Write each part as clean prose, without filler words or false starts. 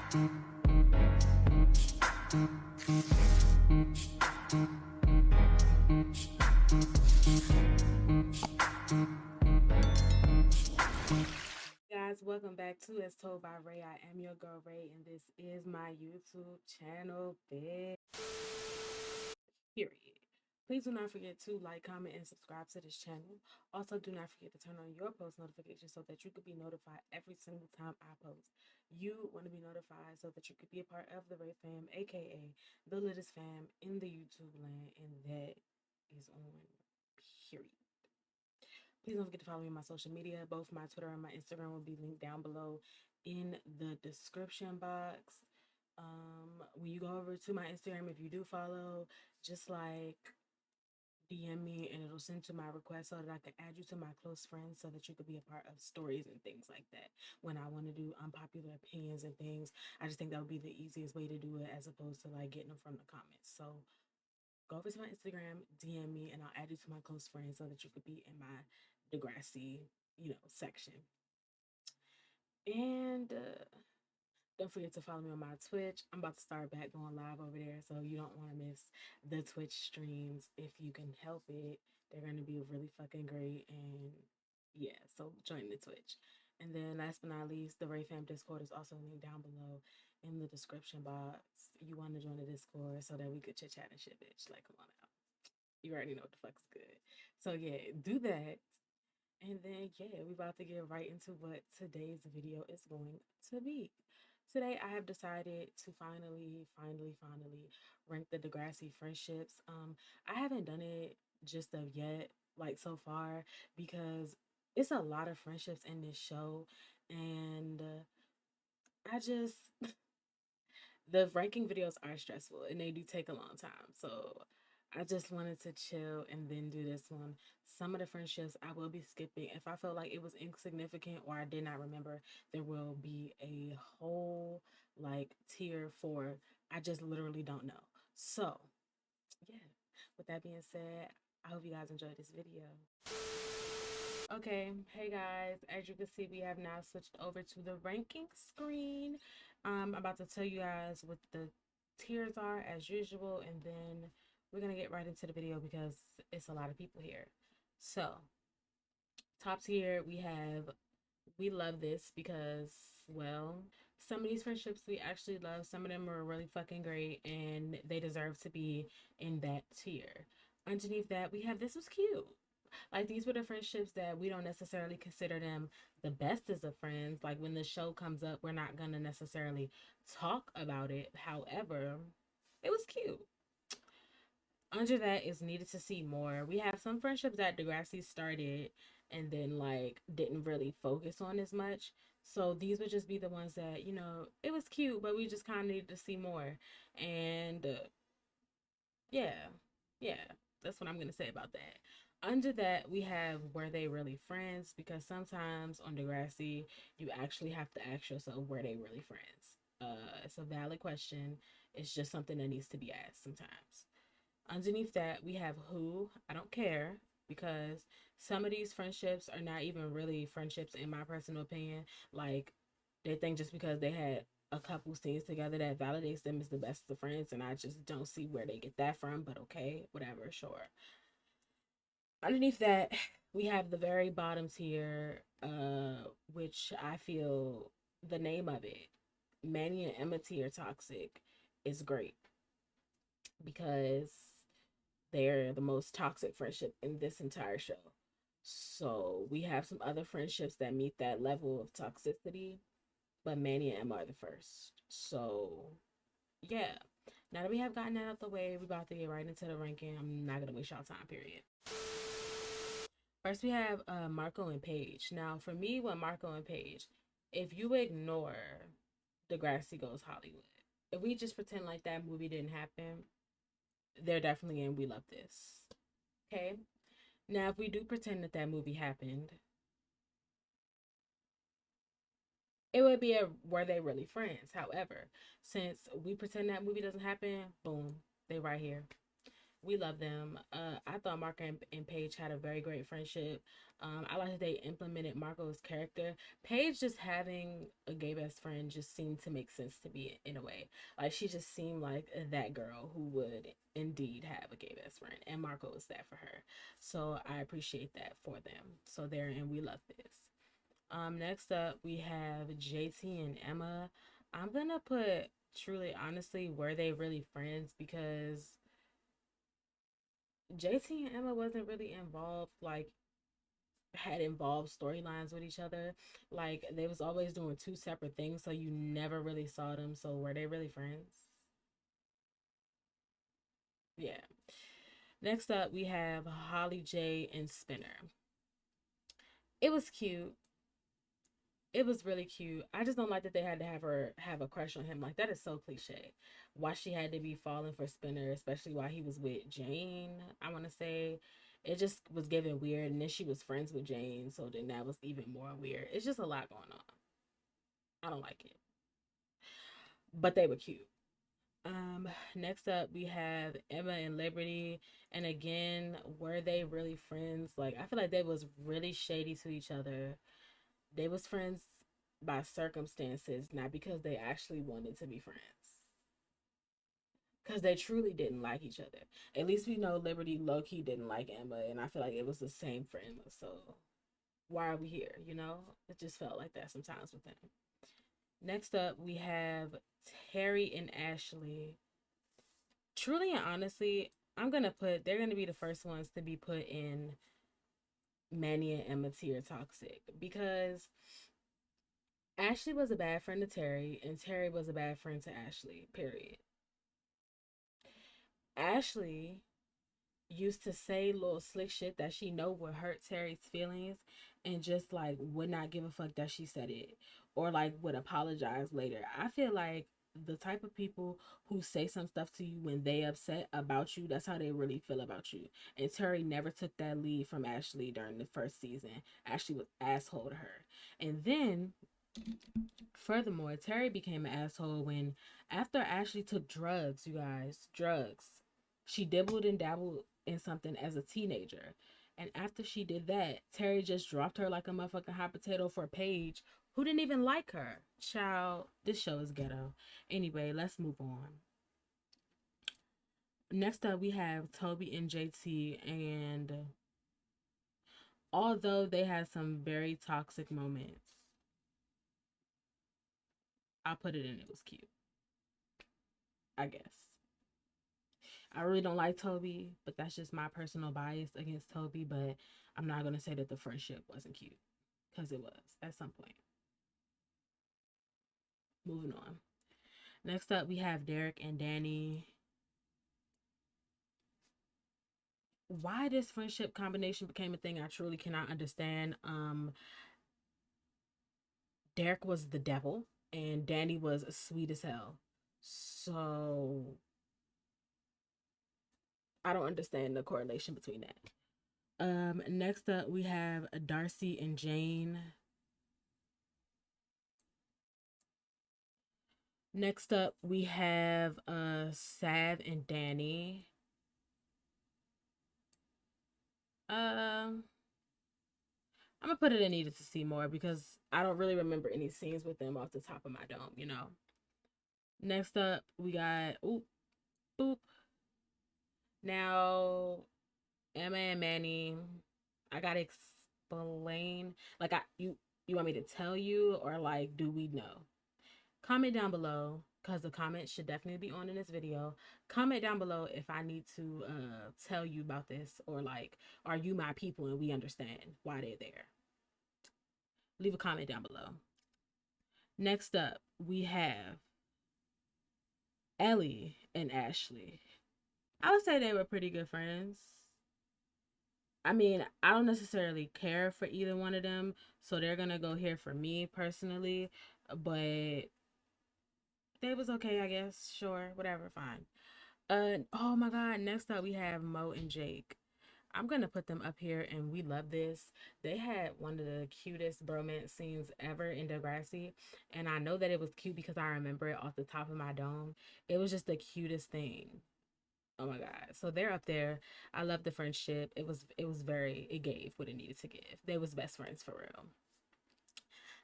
Guys, welcome back to As Told by Ray. I am your girl Ray, and this is my YouTube channel, bitch. Period. Please do not forget to like, comment, and subscribe to this channel. Also, do not forget to turn on your post notifications so that you could be notified every single time I post. You want to be notified so that you could be a part of the Ray fam, aka the littest fam in the YouTube land, and that is on period. Please don't forget to follow me on my social media. Both my Twitter and my Instagram will be linked down below in the description box. When you go over to my Instagram, if you do follow, just like DM me and it'll send to my request so that I can add you to my close friends so that you could be a part of stories and things like that. When I want to do unpopular opinions and things, I just think that would be the easiest way to do it as opposed to like getting them from the comments. So go over to my Instagram, DM me, and I'll add you to my close friends so that you could be in my DEGRASSI, section. And don't forget to follow me on my Twitch. I'm about to start back going live over there, so you don't want to miss the Twitch streams if you can help it. They're going to be really fucking great, and yeah, so join the Twitch. And then last but not least, the Ray Fam Discord is also linked down below in the description box. You want to join the Discord so that we could chit chat and shit, bitch. Like, come on out. You already know what the fuck's good. So yeah, do that. And then yeah, we're about to get right into what today's video is going to be. Today I have decided to finally rank the DEGRASSI friendships. I haven't done it just of yet, like so far, because it's a lot of friendships in this show, and I just the ranking videos are stressful and they do take a long time. So I just wanted to chill and then do this one. Some of the friendships I will be skipping. If I felt like it was insignificant or I did not remember, there will be a whole like tier for I just literally don't know. So yeah, with that being said, I hope you guys enjoyed this video. Okay, hey guys, as you can see, we have now switched over to the ranking screen. I'm about to tell you guys what the tiers are as usual, and then we're gonna get right into the video because it's a lot of people here. So, top tier, we have we love this because, well, some of these friendships we actually love. Some of them are really fucking great and they deserve to be in that tier. Underneath that, we have this was cute. Like these were the friendships that we don't necessarily consider them the best as of friends. Like when the show comes up, we're not gonna necessarily talk about it. However, it was cute. Under that is needed to see more. We have some friendships that DEGRASSI started and then like didn't really focus on as much. So these would just be the ones that, it was cute, but we just kind of needed to see more. And yeah, yeah, that's what I'm going to say about that. Under that, we have were they really friends? Because sometimes on DEGRASSI, you actually have to ask yourself, were they really friends? It's a valid question. It's just something that needs to be asked sometimes. Underneath that, we have who. I don't care because some of these friendships are not even really friendships in my personal opinion. Like they think just because they had a couple scenes together that validates them as the best of friends, and I just don't see where they get that from, but okay, whatever, sure. Underneath that, we have the very bottom tier, which I feel the name of it, Manny and Emma tier toxic, is great because they're the most toxic friendship in this entire show. So we have some other friendships that meet that level of toxicity, but Manny and Emma are the first. So yeah. Now that we have gotten that out the way, we're about to get right into the ranking. I'm not gonna waste y'all time, period. First we have Marco and Paige. Now for me with Marco and Paige, if you ignore DEGRASSI Goes Hollywood, if we just pretend like that movie didn't happen, they're definitely in We Love This. Okay? Now, if we do pretend that that movie happened, it would be a were they really friends? However, since we pretend that movie doesn't happen, boom, they right here. We love them. I thought Marco and Paige had a very great friendship. I like that they implemented Marco's character. Paige just having a gay best friend just seemed to make sense to me in a way. Like she just seemed like that girl who would indeed have a gay best friend, and Marco is that for her. So I appreciate that for them. So there, and we love this. Next up we have JT and Emma. I'm gonna put truly honestly, were they really friends? Because JT and Emma wasn't really involved, like had involved storylines with each other. Like they was always doing two separate things, so you never really saw them. So were they really friends? Yeah. Next up we have Holly J and Spinner. It was cute. It was really cute. I just don't like that they had to have her have a crush on him. Like that is so cliche. Why she had to be falling for Spinner, especially while he was with Jane. I want to say it just was giving weird, and then she was friends with Jane, so then that was even more weird. It's just a lot going on. I don't like it, but they were cute. Next up we have Emma and Liberty, and again, were they really friends? Like I feel like they was really shady to each other. They was friends by circumstances, not because they actually wanted to be friends. Because they truly didn't like each other. At least we know Liberty low key didn't like Emma, and I feel like it was the same for Emma. So why are we here? You know, it just felt like that sometimes with them. Next up, we have Terry and Ashley. Truly and honestly, they're gonna be the first ones to be put in Manny and Emma tier toxic because Ashley was a bad friend to Terry, and Terry was a bad friend to Ashley, period. Ashley used to say little slick shit that she know would hurt Terry's feelings and just like would not give a fuck that she said it or like would apologize later. I feel like the type of people who say some stuff to you when they upset about you, that's how they really feel about you. And Terry never took that lead from Ashley during the first season. Ashley was asshole to her. And then furthermore, Terry became an asshole when after Ashley took drugs, you guys, drugs. She dibbled and dabbled in something as a teenager. And after she did that, Terry just dropped her like a motherfucking hot potato for Paige, who didn't even like her. Child, this show is ghetto. Anyway, let's move on. Next up, we have Toby and JT, and although they had some very toxic moments, I'll put it in. It was cute, I guess. I really don't like Toby, but that's just my personal bias against Toby. But I'm not gonna say that the friendship wasn't cute because it was at some point. Moving on. Next up, we have Derek and Dani. Why this friendship combination became a thing, I truly cannot understand. Derek was the devil, and Dani was sweet as hell. So I don't understand the correlation between that. Next up we have Darcy and Jane. Next up we have Sav and Dani. I'm gonna put it in needed to see more because I don't really remember any scenes with them off the top of my dome, you know. Next up we got oop boop. Now Emma and Manny, I gotta explain. Like you want me to tell you or like do we know? Comment down below because the comments should definitely be on in this video. Comment down below if I need to tell you about this or like are you my people and we understand why they're there. Leave a comment down below. Next up, we have Ellie and Ashley. I would say they were pretty good friends. I mean, I don't necessarily care for either one of them, so they're gonna go here for me personally, but they was okay, I guess. Sure, whatever, fine. Oh my god, next up we have Mo and Jake. I'm gonna put them up here and we love this. They had one of the cutest bromance scenes ever in Degrassi. And I know that it was cute because I remember it off the top of my dome. It was just the cutest thing. Oh my god. So they're up there. I love the friendship. It gave what it needed to give. They was best friends for real.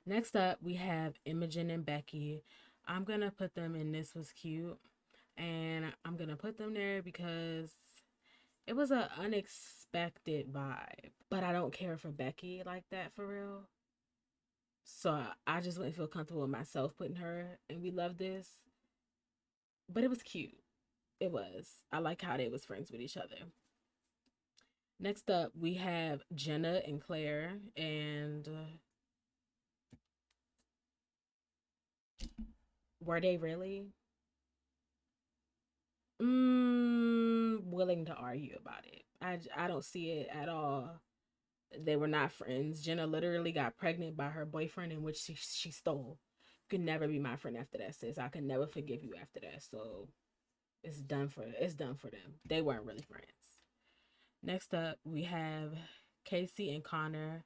Next up, we have Imogen and Becky. I'm gonna put them in This Was Cute. And I'm gonna put them there because it was an unexpected vibe. But I don't care for Becky like that for real. So I just wouldn't feel comfortable with myself putting her and We Love This. But it was cute. It was. I like how they was friends with each other. Next up, we have Jenna and Claire. And were they really? Willing to argue about it. I don't see it at all. They were not friends. Jenna literally got pregnant by her boyfriend, in which she stole. You could never be my friend after that, sis. I could never forgive you after that. So it's done for them. They weren't really friends. Next up, we have Casey and Connor.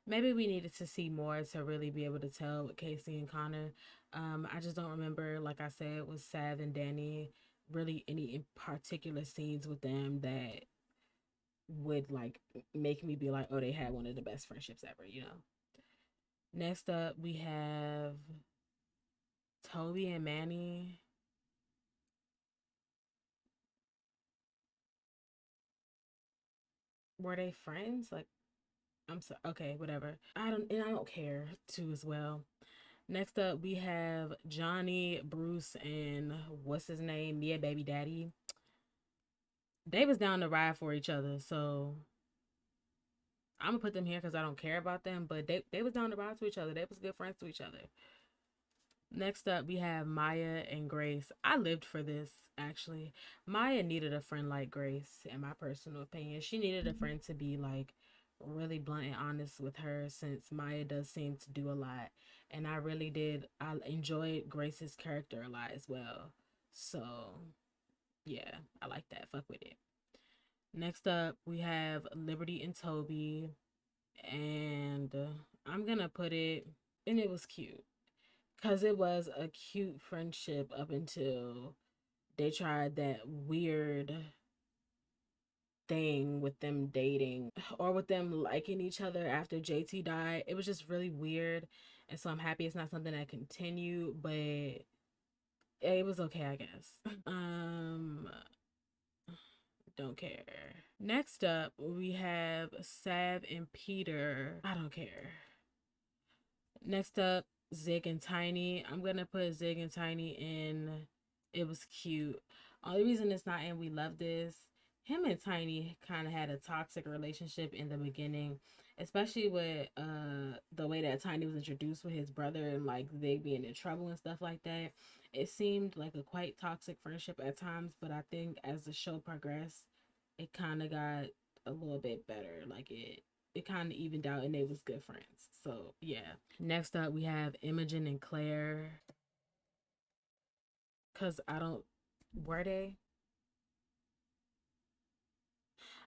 Maybe we needed to see more to really be able to tell with Casey and Connor. I just don't remember, like I said, with Sav and Dani, really any in particular scenes with them that would like make me be like, oh, they had one of the best friendships ever, you know. Next up, we have Toby and Manny. Were they friends? Like, I'm sorry. Okay, whatever. I don't care too as well. Next up, we have Johnny, Bruce, and what's his name? Mia Baby Daddy. They was down to ride for each other, so I'm gonna put them here because I don't care about them. But they was down to ride to each other. They was good friends to each other. Next up, we have Maya and Grace. I lived for this, actually. Maya needed a friend like Grace, in my personal opinion. She needed a friend to be, like, really blunt and honest with her, since Maya does seem to do a lot. And I really did. I enjoyed Grace's character a lot as well. So, yeah, I like that. Fuck with it. Next up, we have Liberty and Toby. And I'm going to put it, and it was cute. Because it was a cute friendship up until they tried that weird thing with them dating or with them liking each other after JT died. It was just really weird. And so I'm happy it's not something that continued, but it was okay, I guess. Don't care. Next up, we have Sav and Peter. I don't care. Next up, Zig and Tiny. I'm gonna put Zig and Tiny in It Was Cute. Only reason it's not in We Love This, him and Tiny kind of had a toxic relationship in the beginning, especially with the way that Tiny was introduced with his brother and like they being in trouble and stuff like that. It seemed like a quite toxic friendship at times, but I think as the show progressed, it kind of got a little bit better. Like it kind of evened out and they was good friends. So yeah. Next up, we have Imogen and Claire. Cause were they?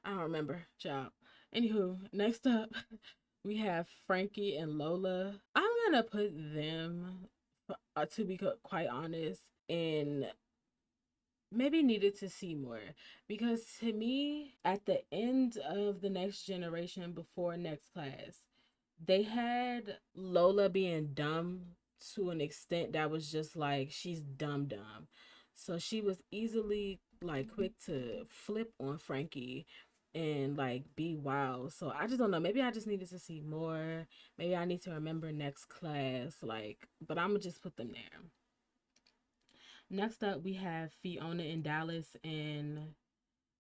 I don't remember. Job. Anywho, next up, we have Franky and Lola. I'm gonna put them, to be quite honest, in maybe needed to see more, because to me at the end of the Next Generation before Next Class, they had Lola being dumb to an extent that was just like she's dumb, so she was easily like quick to flip on Franky and like be wild. So I just don't know, maybe I just needed to see more. Maybe I need to remember Next Class, like, but I'm gonna just put them there. Next up, we have Fiona and Dallas, and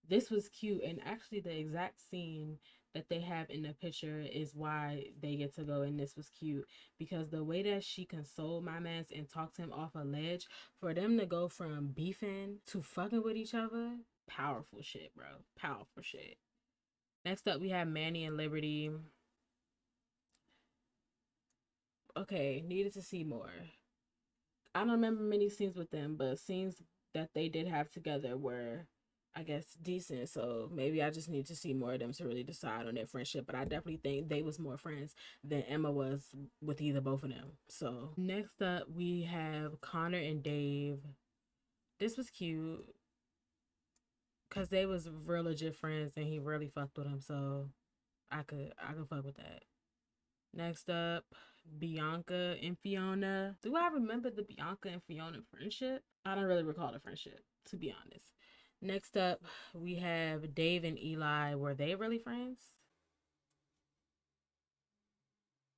this was cute. And actually, the exact scene that they have in the picture is why they get to go. And this was cute because the way that she consoled my man and talked him off a ledge, for them to go from beefing to fucking with each other, powerful shit, bro. Powerful shit. Next up, we have Manny and Liberty. Okay, needed to see more. I don't remember many scenes with them, but scenes that they did have together were, I guess, decent. So maybe I just need to see more of them to really decide on their friendship. But I definitely think they was more friends than Emma was with either both of them. So next up, we have Connor and Dave. This was cute because they was real legit friends and he really fucked with him, so I could fuck with that. Next up, Bianca and Fiona. Do I remember the Bianca and Fiona friendship? I don't really recall the friendship, to be honest. Next up, we have Dave and Eli. Were they really friends?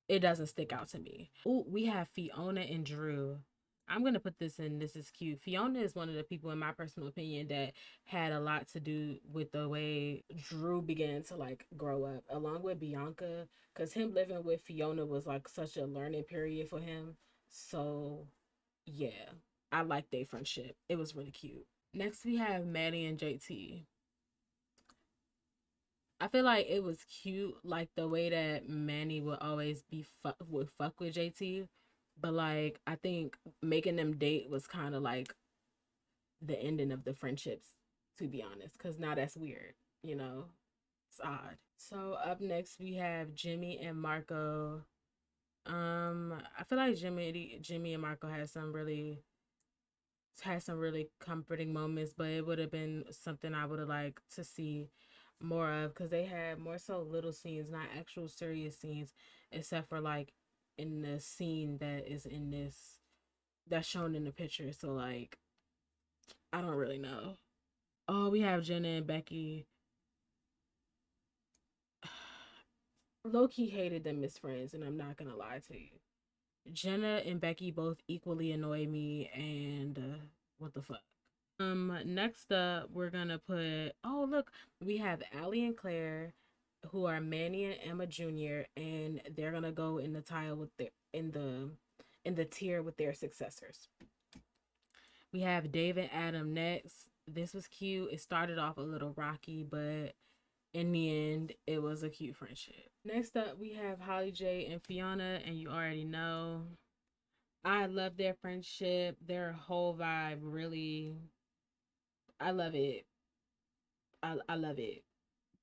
It doesn't stick out to me. Oh, we have Fiona and Drew. I'm gonna put this in. This is cute. Fiona is one of the people, in my personal opinion, that had a lot to do with the way Drew began to like grow up, along with Bianca, because him living with Fiona was like such a learning period for him. So, yeah, I like their friendship. It was really cute. Next, we have Maddie and JT. I feel like it was cute, like the way that Manny would always would fuck with JT, but like I think making them date was kind of like the ending of the friendships, to be honest, because now that's weird, you know, it's odd. So up next we have Jimmy and Marco. I feel like Jimmy and Marco had some really comforting moments, but it would have been something I would have liked to see more of because they had more so little scenes, not actual serious scenes, except for like in the scene that is in this that's shown in the picture. So like I don't really know. Oh, we have Jenna and Becky. Low-key hated them as friends, and I'm not gonna lie to you. Jenna and Becky both equally annoy me, and what the fuck. Next up, we're gonna put. Oh, look, we have Ellie and Claire, who are Manny and Emma Jr., and they're gonna go in the tile with their in the tier with their successors. We have Dave and Adam next. This was cute. It started off a little rocky, but in the end, it was a cute friendship. Next up, we have Holly J and Fiona, and you already know. I love their friendship. Their whole vibe really I love it. I love it.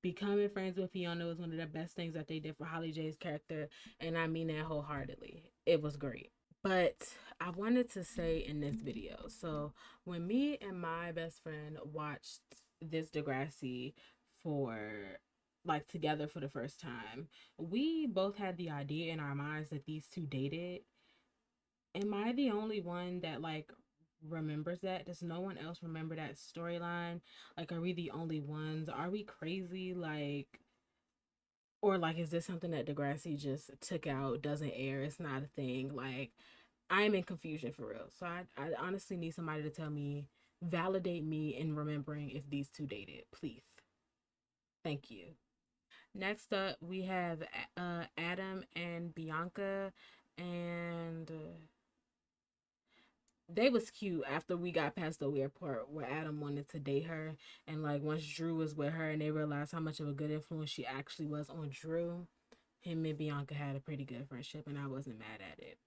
Becoming friends with Fiona was one of the best things that they did for Holly J's character, and I mean that wholeheartedly. It was great. But I wanted to say in this video, so when me and my best friend watched this Degrassi for like together for the first time, we both had the idea in our minds that these two dated. Am I the only one that like remembers that? Does no one else remember that storyline? Like, are we the only ones? Are we crazy? Like, or like, is this something that Degrassi just took out, doesn't air, it's not a thing? Like, I'm in confusion for real. So I honestly need somebody to tell me, validate me in remembering if these two dated, please. Thank you. Next up, we have Adam and Bianca, and they was cute after we got past the weird part where Adam wanted to date her, and like once Drew was with her and they realized how much of a good influence she actually was on Drew, him and Bianca had a pretty good friendship and I wasn't mad at it.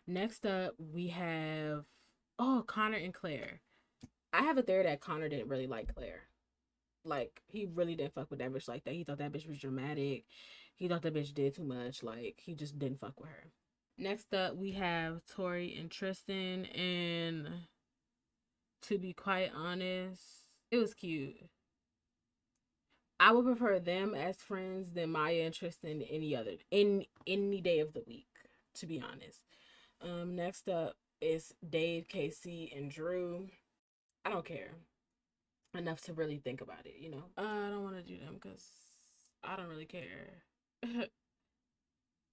Next up we have Connor and Claire. I have a theory that Connor didn't really like Claire. Like he really didn't fuck with that bitch like that. He thought that bitch was dramatic. He thought that bitch did too much. Like he just didn't fuck with her. Next up, we have Tori and Tristan, and to be quite honest, it was cute. I would prefer them as friends than Maya and Tristan any day of the week, to be honest. Next up is Dave, Casey, and Drew. I don't care enough to really think about it, you know. I don't want to do them because I don't really care.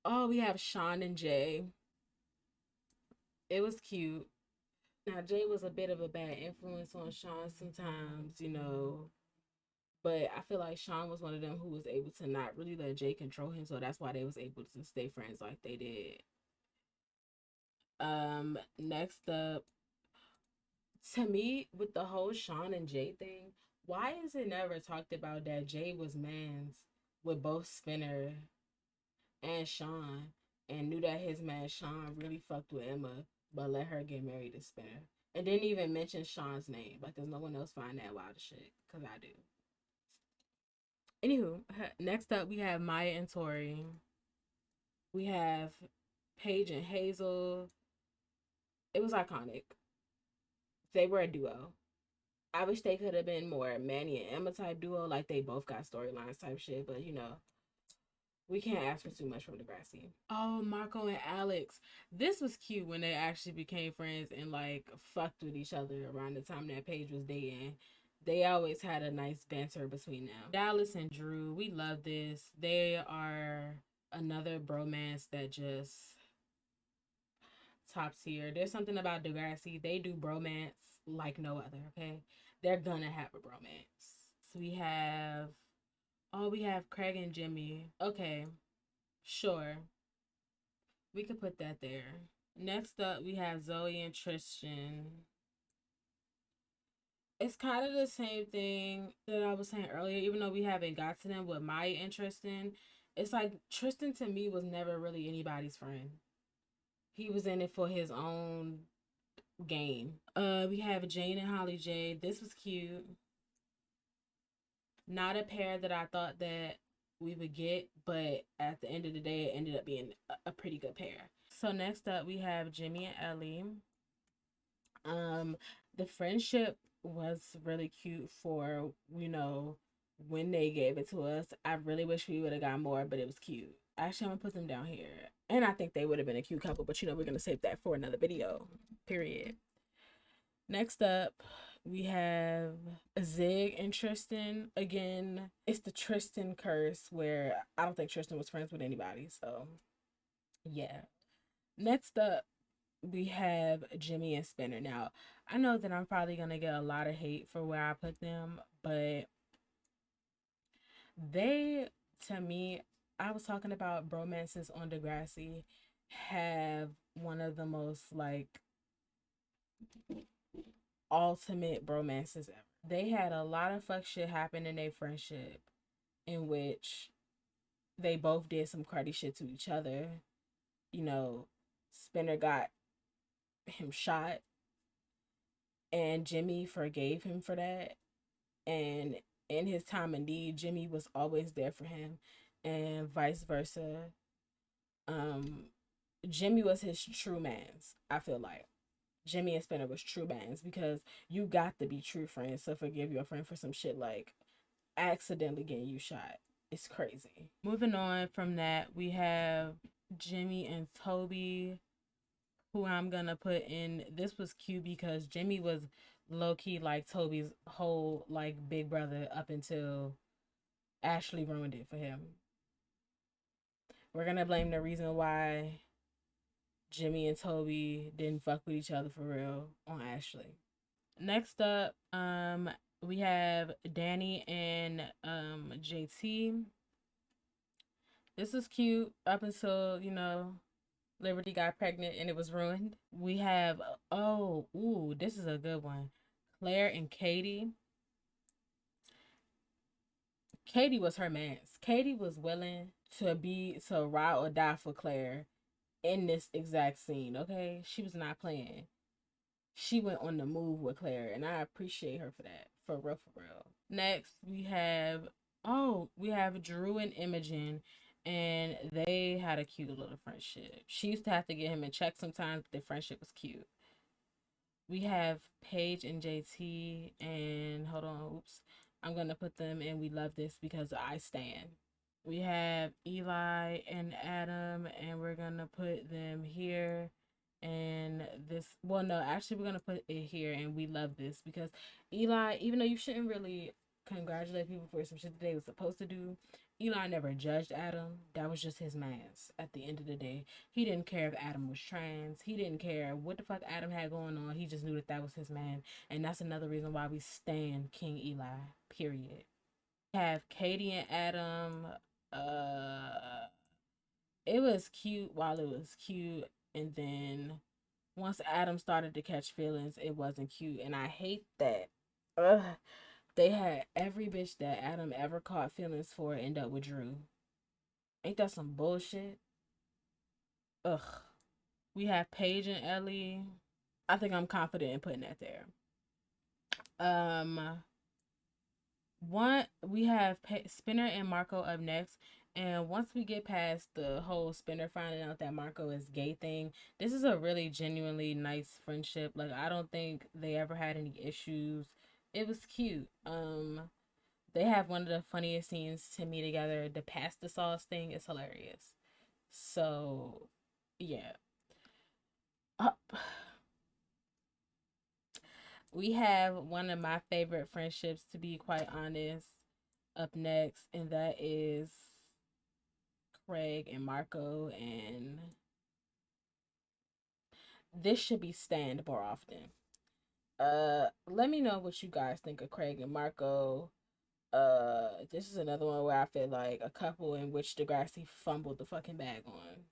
Oh, we have Sean and Jay. It was cute. Now, Jay was a bit of a bad influence on Sean sometimes, you know, but I feel like Sean was one of them who was able to not really let Jay control him, so that's why they was able to stay friends like they did. Next up, to me, with the whole Sean and Jay thing, why is it never talked about that Jay was mans with both Spinner and Sean and knew that his man Sean really fucked with Emma but let her get married to Spinner and didn't even mention Sean's name? Like, does no one else find that wild shit? Because I do. Anywho, next up we have Maya and Tori. We have Paige and Hazel. It was iconic. They were a duo. I wish they could have been more Manny and Emma type duo, like they both got storylines type shit, but you know, we can't ask for too much from DEGRASSI. Oh, Marco and Alex. This was cute when they actually became friends and like fucked with each other around the time that Paige was dating. They always had a nice banter between them. Dallas and Drew, we love this. They are another bromance that just top tier. There's something about DEGRASSI. They do bromance like no other, okay? They're gonna have a bromance. So we have Craig and Jimmy. Okay, sure. We could put that there. Next up, we have Zoe and Tristan. It's kind of the same thing that I was saying earlier, even though we haven't got to them with Maya and Tristan. It's like Tristan to me was never really anybody's friend. He was in it for his own game. We have Jane and Holly J. This was cute. Not a pair that I thought that we would get, but at the end of the day, it ended up being a pretty good pair. So next up, we have Jimmy and Ellie. The friendship was really cute for, you know, when they gave it to us. I really wish we would have got more, but it was cute. Actually, I'm gonna put them down here. And I think they would have been a cute couple, but you know, we're gonna save that for another video. Period. Next up, we have Zig and Tristan. Again, it's the Tristan curse where I don't think Tristan was friends with anybody. So, yeah. Next up, we have Jimmy and Spinner. Now, I know that I'm probably going to get a lot of hate for where I put them, but they, to me, I was talking about bromances on DEGRASSI, have one of the most, like, ultimate bromances ever. They had a lot of fuck shit happen in their friendship in which they both did some cruddy shit to each other. You know, Spinner got him shot and Jimmy forgave him for that. And in his time of need, Jimmy was always there for him and vice versa. Jimmy was his true mans, I feel like. Jimmy and Spinner was true bands because you got to be true friends. So forgive your friend for some shit like accidentally getting you shot. It's crazy. Moving on from that, we have Jimmy and Toby, who I'm gonna put in. This was cute because Jimmy was low-key like Toby's whole like big brother up until Ashley ruined it for him. We're gonna blame the reason why Jimmy and Toby didn't fuck with each other for real on Ashley. Next up, we have Dani and JT. This is cute up until, you know, Liberty got pregnant and it was ruined. We have this is a good one. Claire and Katie. Katie was her man's. Katie was willing to ride or die for Claire in this exact scene, okay? She was not playing. She went on the move with Claire, and I appreciate her for that. For real, for real. Next, we have Drew and Imogen, and they had a cute little friendship. She used to have to get him in check sometimes, but their friendship was cute. We have Paige and JT, and hold on, oops. I'm gonna put them in We Love This because I stand. We have Eli and Adam, and we're gonna put them here. And this, well, no, actually, we're gonna put it here, and We Love This because Eli, even though you shouldn't really congratulate people for some shit that they were supposed to do, Eli never judged Adam. That was just his man's at the end of the day. He didn't care if Adam was trans. He didn't care what the fuck Adam had going on. He just knew that that was his man. And that's another reason why we stand King Eli, period. We have Katie and Adam. It was cute while it was cute. And then once Adam started to catch feelings, it wasn't cute. And I hate that. Ugh. They had every bitch that Adam ever caught feelings for end up with Drew. Ain't that some bullshit? Ugh. We have Paige and Ellie. I think I'm confident in putting that there. We have Spinner and Marco up next. And once we get past the whole Spinner finding out that Marco is gay thing, this is a really genuinely nice friendship. Like, I don't think they ever had any issues. It was cute. They have one of the funniest scenes to me together. The pasta sauce thing is hilarious. So, yeah. Up. We have one of my favorite friendships, to be quite honest, up next, and that is Craig and Marco. And this should be stand more often. Let me know what you guys think of Craig and Marco. This is another one where I feel like a couple in which DEGRASSI fumbled the fucking bag on.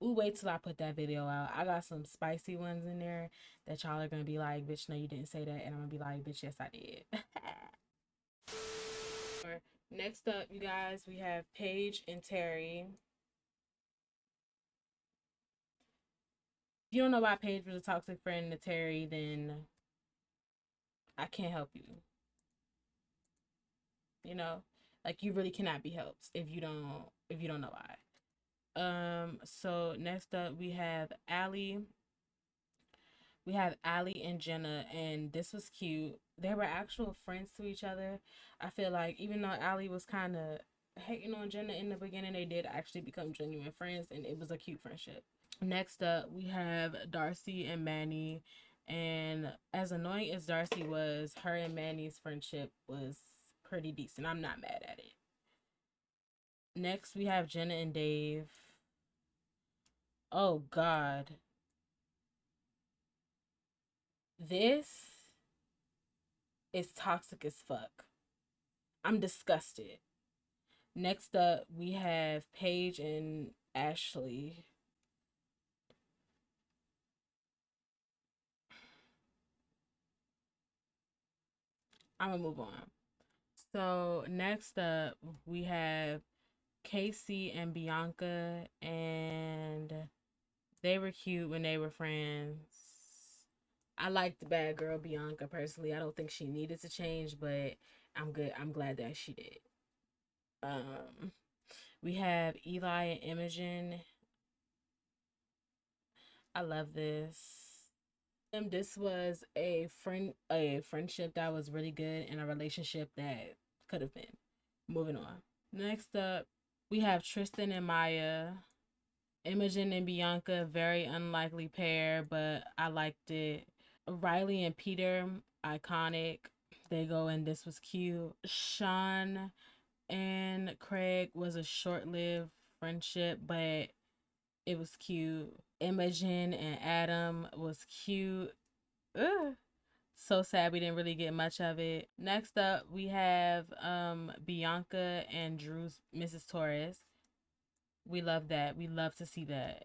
Ooh, wait till I put that video out. I got some spicy ones in there that y'all are gonna be like, bitch, no, you didn't say that. And I'm gonna be like, bitch, yes, I did. Next up, you guys, we have Paige and Terry. If you don't know why Paige was a toxic friend to Terry, then I can't help you. You know, like, you really cannot be helped if you don't know why. So next up we have Ellie. We have Ellie and Jenna, and this was cute. They were actual friends to each other. I feel like even though Ellie was kind of hating on Jenna in the beginning, they did actually become genuine friends, and it was a cute friendship. Next up, we have Darcy and Manny, and as annoying as Darcy was, her and Manny's friendship was pretty decent. I'm not mad at it. Next, we have Jenna and Dave. Oh, God. This is toxic as fuck. I'm disgusted. Next up, we have Paige and Ashley. I'm gonna move on. So next up, we have Casey and Bianca, and they were cute when they were friends. I like the bad girl Bianca personally. I don't think she needed to change, but I'm good. I'm glad that she did. We have Eli and Imogen. I love this. This was a friendship that was really good and a relationship that could have been. Moving on. Next up, we have Tristan and Maya. Imogen and Bianca, very unlikely pair, but I liked it. Riley and Peter, iconic. They go and this was cute. Sean and Craig was a short-lived friendship, but it was cute. Imogen and Adam was cute. Ugh. So sad we didn't really get much of it. Next up, we have Bianca and Drew's Mrs. Torres. We love that. We love to see that.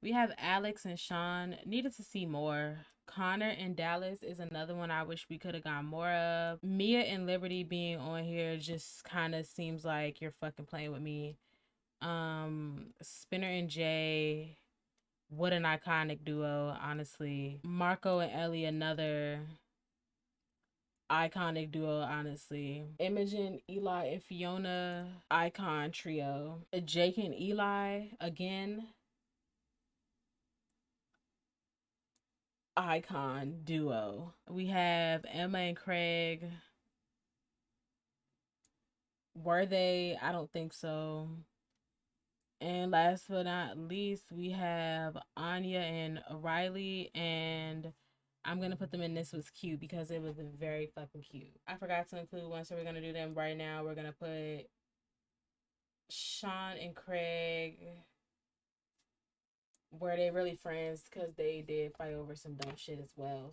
We have Alex and Sean. Needed to see more. Connor and Dallas is another one I wish we could have got more of. Mia and Liberty being on here just kind of seems like you're fucking playing with me. Spinner and Jay, what an iconic duo, honestly. Marco and Ellie, another iconic duo, honestly. Imogen, Eli, and Fiona, icon trio. Jake and Eli, again, icon duo. We have Emma and Craig. Were they? I don't think so. And last but not least, we have Anya and Riley, and I'm going to put them in This Was Cute because it was very fucking cute. I forgot to include one, so we're going to do them right now. We're going to put Sean and Craig. Were they really friends? Because they did fight over some dumb shit as well.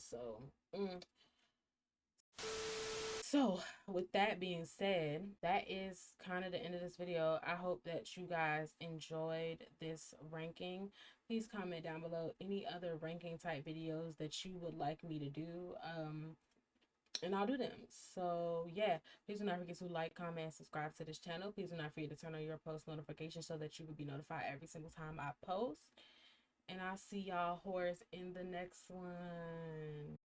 So with that being said, that is kind of the end of this video. I hope that you guys enjoyed this ranking. Please comment down below any other ranking type videos that you would like me to do, and I'll do them. So yeah, please do not forget to like, comment, and subscribe to this channel. Please do not forget to turn on your post notifications so that you will be notified every single time I post. And I'll see y'all whores in the next one.